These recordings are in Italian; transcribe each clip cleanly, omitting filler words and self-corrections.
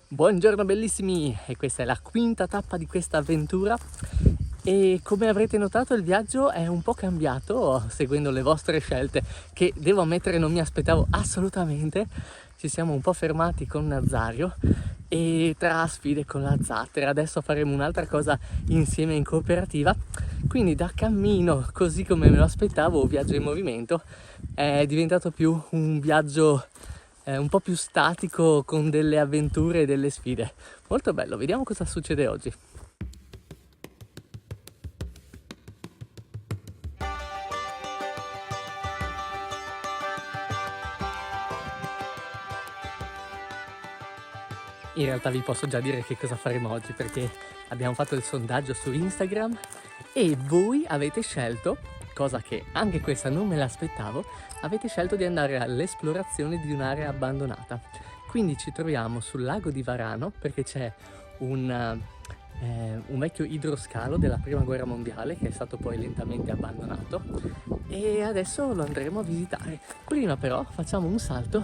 Buongiorno bellissimi, e questa è la quinta tappa di questa avventura e come avrete notato il viaggio è un po' cambiato seguendo le vostre scelte che devo ammettere non mi aspettavo assolutamente. Ci siamo un po' fermati con Nazario e tra sfide con la zattera adesso faremo un'altra cosa insieme in cooperativa, quindi da cammino così come me lo aspettavo, viaggio in movimento, è diventato più un viaggio un po' più statico con delle avventure e delle sfide. Molto bello, vediamo cosa succede oggi. In realtà vi posso già dire che cosa faremo oggi perché abbiamo fatto il sondaggio su Instagram e voi avete scelto, cosa che anche questa non me l'aspettavo, avete scelto di andare all'esplorazione di un'area abbandonata. Quindi ci troviamo sul lago di Varano perché c'è un vecchio idroscalo della prima guerra mondiale che è stato poi lentamente abbandonato e adesso lo andremo a visitare. Prima però facciamo un salto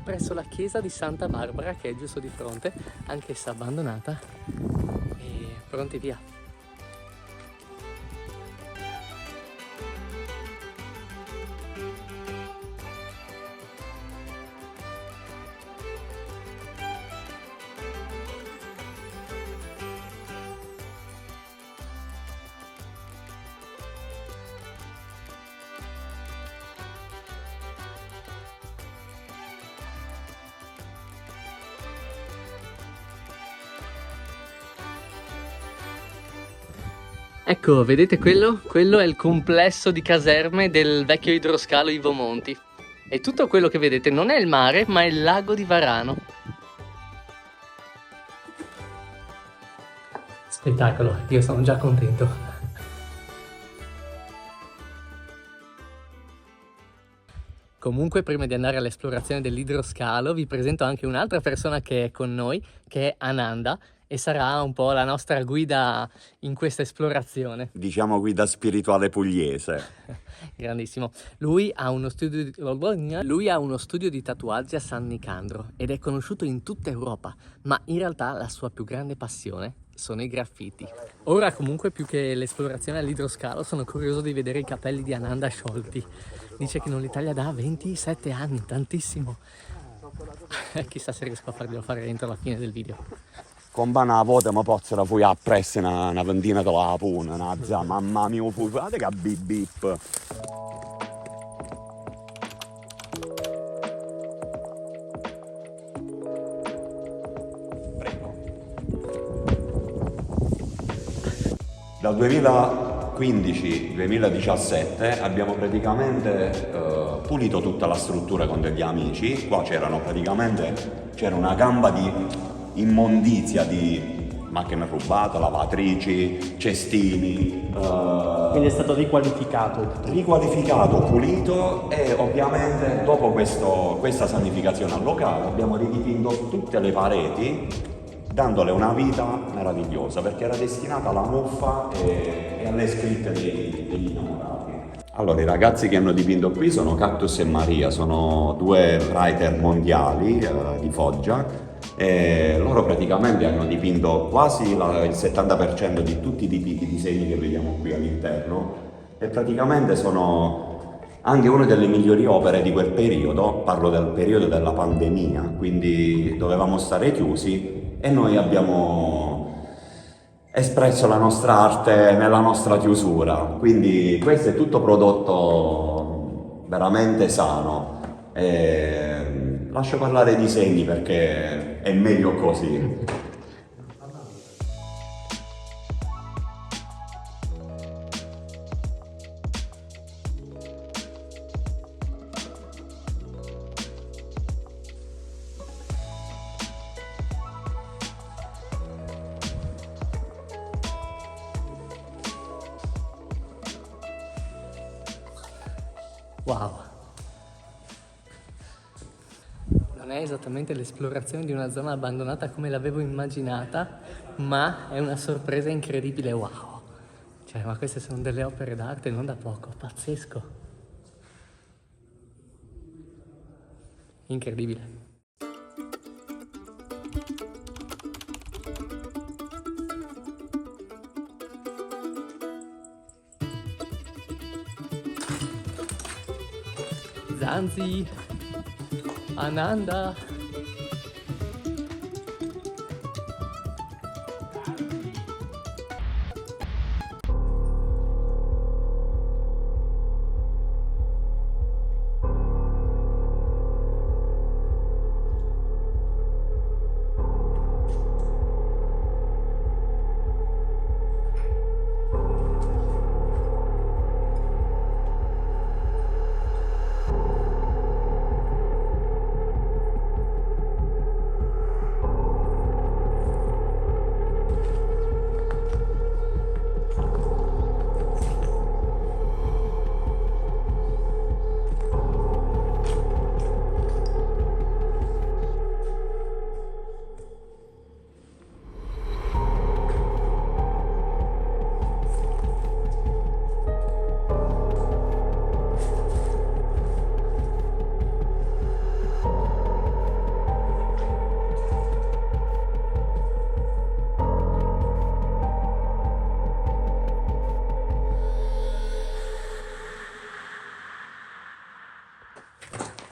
presso la chiesa di Santa Barbara che è giusto di fronte, anch'essa abbandonata, e pronti via. Ecco, vedete quello? Quello è il complesso di caserme del vecchio idroscalo Ivo Monti. E tutto quello che vedete non è il mare, ma è il lago di Varano. Spettacolo, io sono già contento. Comunque, prima di andare all'esplorazione dell'idroscalo, vi presento anche un'altra persona che è con noi, che è Ananda, e sarà un po' la nostra guida in questa esplorazione. Diciamo guida spirituale pugliese. Grandissimo. Lui ha uno studio di tatuaggi a San Nicandro ed è conosciuto in tutta Europa, ma in realtà la sua più grande passione sono i graffiti. Ora comunque più che l'esplorazione all'idroscalo sono curioso di vedere i capelli di Ananda sciolti. Dice che non li taglia da 27 anni, tantissimo. Chissà se riesco a farglielo fare entro la fine del video. Con una volta mi posso fui appresso una ventina di la puna, mamma mia, guardate che bip bip. Dal 2015-2017 abbiamo praticamente pulito tutta la struttura con degli amici. Qua c'era una gamba di immondizia di macchine rubate, lavatrici, cestini. Quindi è stato riqualificato. Riqualificato, pulito e ovviamente dopo questa sanificazione al locale abbiamo ridipinto tutte le pareti dandole una vita meravigliosa perché era destinata alla muffa e alle scritte degli innamorati. Allora, i ragazzi che hanno dipinto qui sono Cactus e Maria, sono due writer mondiali di Foggia e loro praticamente hanno dipinto quasi il 70% di tutti i disegni che vediamo qui all'interno e praticamente sono anche una delle migliori opere di quel periodo. Parlo del periodo della pandemia, quindi dovevamo stare chiusi e noi abbiamo espresso la nostra arte nella nostra chiusura, quindi questo è tutto prodotto veramente sano. Lascio parlare i disegni perché è meglio così. Wow! Non è esattamente l'esplorazione di una zona abbandonata come l'avevo immaginata, ma è una sorpresa incredibile, wow! Cioè, ma queste sono delle opere d'arte non da poco, pazzesco! Incredibile! Zanzi, Ananda.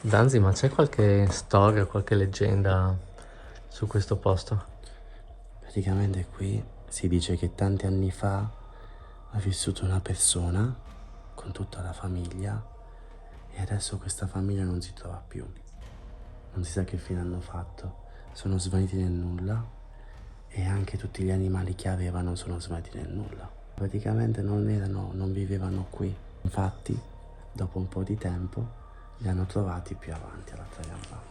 Zanzi, ma c'è qualche storia, qualche leggenda su questo posto? Praticamente qui si dice che tanti anni fa ha vissuto una persona con tutta la famiglia e adesso questa famiglia non si trova più. Non si sa che fine hanno fatto. Sono svaniti nel nulla e anche tutti gli animali che avevano sono svaniti nel nulla. Praticamente non vivevano qui. Infatti, dopo un po' di tempo, li hanno trovati più avanti all'altra gamba.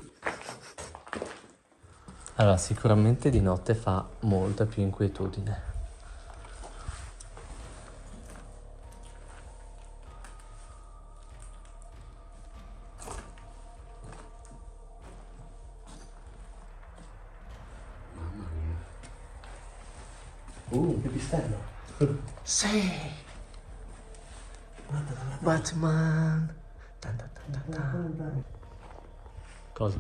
Allora, sicuramente di notte fa molta più inquietudine. Mamma mia. Un pipistrello. Sì! Batman! Tan tan tan tan tan. Cosa?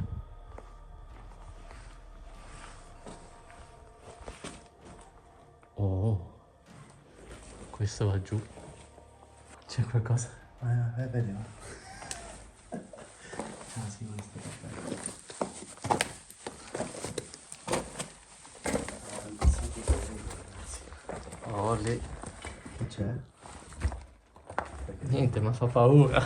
Oh, questo va giù. C'è qualcosa? Vedi. Ah sì, questo è perfetto. Oh, lì. Che c'è? Niente, ma fa paura.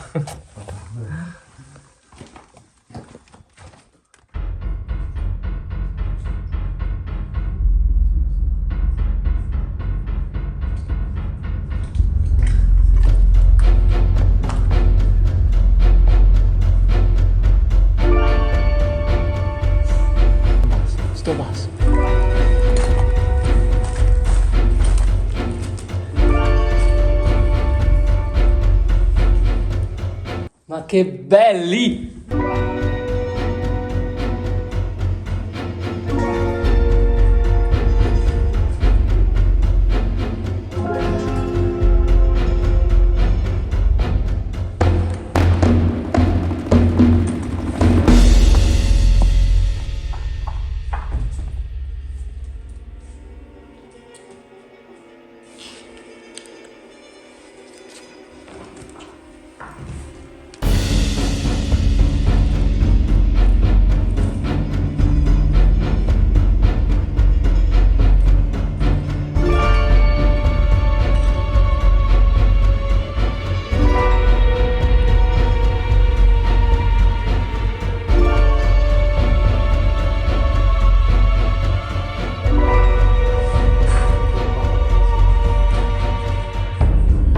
Sto basso. Ma che belli!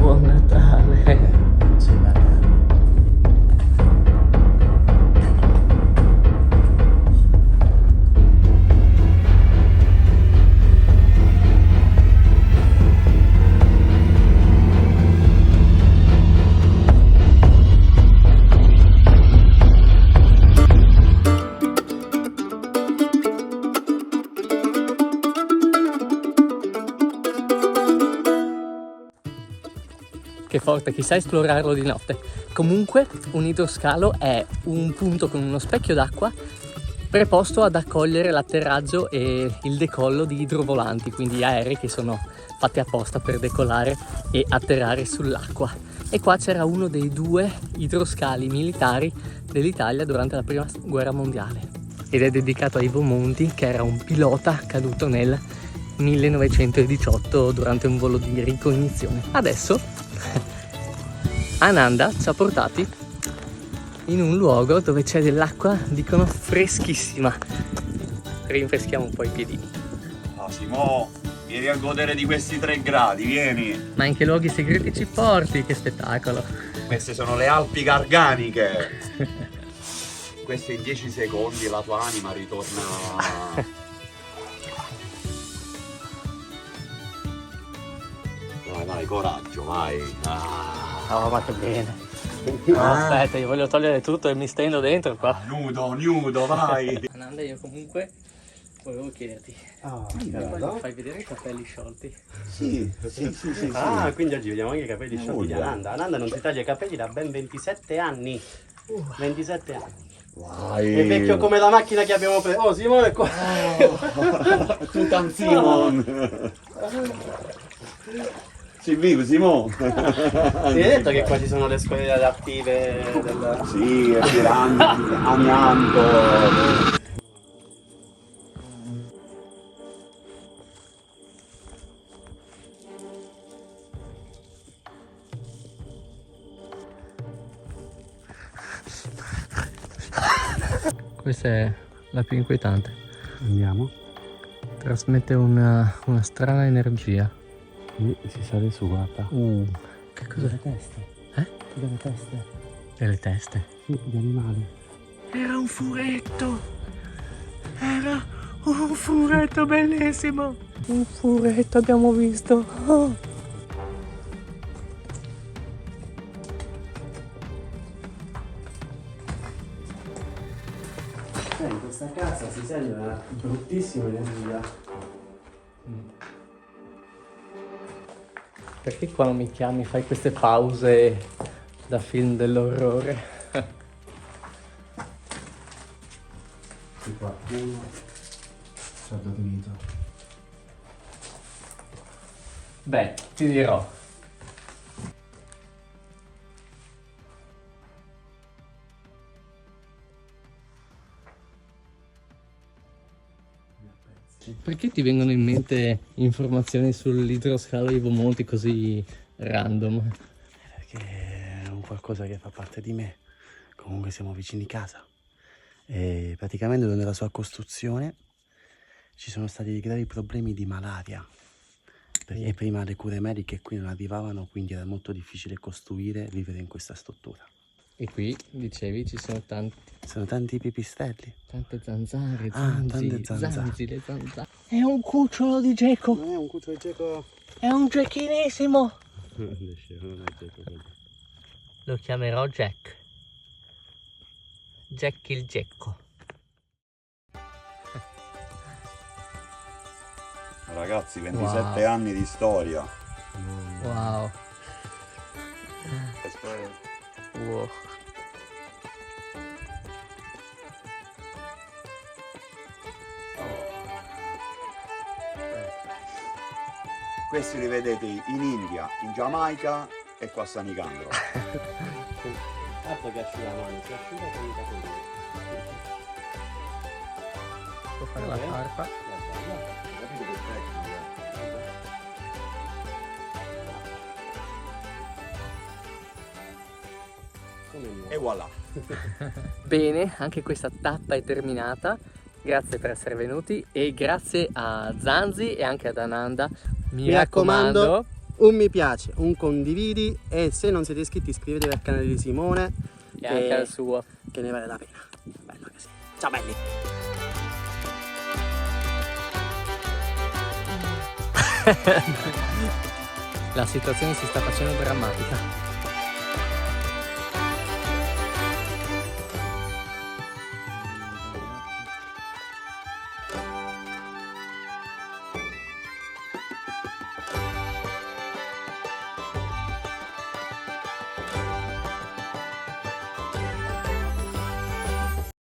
Buon Natale! Sì, bello. Che forte, chissà esplorarlo di notte. Comunque, un idroscalo è un punto con uno specchio d'acqua preposto ad accogliere l'atterraggio e il decollo di idrovolanti, quindi aerei che sono fatti apposta per decollare e atterrare sull'acqua. E qua c'era uno dei 2 idroscali militari dell'Italia durante la prima guerra mondiale ed è dedicato a Ivo Monti, che era un pilota caduto nel 1918 durante un volo di ricognizione. Adesso Ananda ci ha portati in un luogo dove c'è dell'acqua, dicono, freschissima. Rinfreschiamo un po' i piedini. Ah, Simo, vieni a godere di questi 3 gradi, vieni. Ma in che luoghi segreti ci porti? Che spettacolo! Queste sono le Alpi Garganiche. Queste in 10 secondi la tua anima ritorna. Vai, vai, coraggio, vai. Oh, ma che bene! No, aspetta, io voglio togliere tutto e mi stendo dentro qua. Nudo, vai. Ananda, io comunque volevo chiederti, fai vedere i capelli sciolti? Sì. Ah, quindi oggi vediamo anche i capelli sciolti di Nulla. Ananda. Ananda non si taglia i capelli da ben 27 anni. 27 anni. Vai. È vecchio come la macchina che abbiamo preso. Oh, Simone è qua. Tutan Simon. Sei vivo, Simone? Ti hai detto che qua ci sono le scuole adattive del... Sì, è per amianto. Questa è la più inquietante. Andiamo. Trasmette una strana energia. Si sale su, guarda. Che cos'è? Delle teste. Delle teste. Delle teste. Sì, di animali. Era un furetto! Era un furetto bellissimo! Un furetto abbiamo visto! Oh. In questa casa si sente una bruttissima energia. Perché quando mi chiami fai queste pause da film dell'orrore? Qui qualcuno ci ha dormito. Beh, ti dirò. Perché ti vengono in mente informazioni sull'idroscalo Ivo Monti così random? Perché è un qualcosa che fa parte di me. Comunque siamo vicini casa. E praticamente durante la sua costruzione ci sono stati gravi problemi di malaria. Perché prima le cure mediche qui non arrivavano, quindi era molto difficile costruire e vivere in questa struttura. E qui, dicevi, ci sono Sono tanti pipistrelli. tante zanzare, tante zanzare. zanzi, le zanzare. È un cucciolo di geco! Non è un cucciolo di geco. È un gecchinissimo! Lo chiamerò Jack. Jack il gecko. Ragazzi, 27 anni di storia. Wow. Wow. Questi li vedete in India, in Giamaica e qua a San Nicandro. Altro che asciuga la mano, si asciuga con i capelli. Può fare la carpa. E voilà. Bene, anche questa tappa è terminata. Grazie per essere venuti e grazie a Zanzi e anche ad Ananda. Mi raccomando, un mi piace, un condividi e se non siete iscritti iscrivetevi al canale di Simone e anche al suo. che ne vale la pena. Bello così. Ciao belli! La situazione si sta facendo drammatica.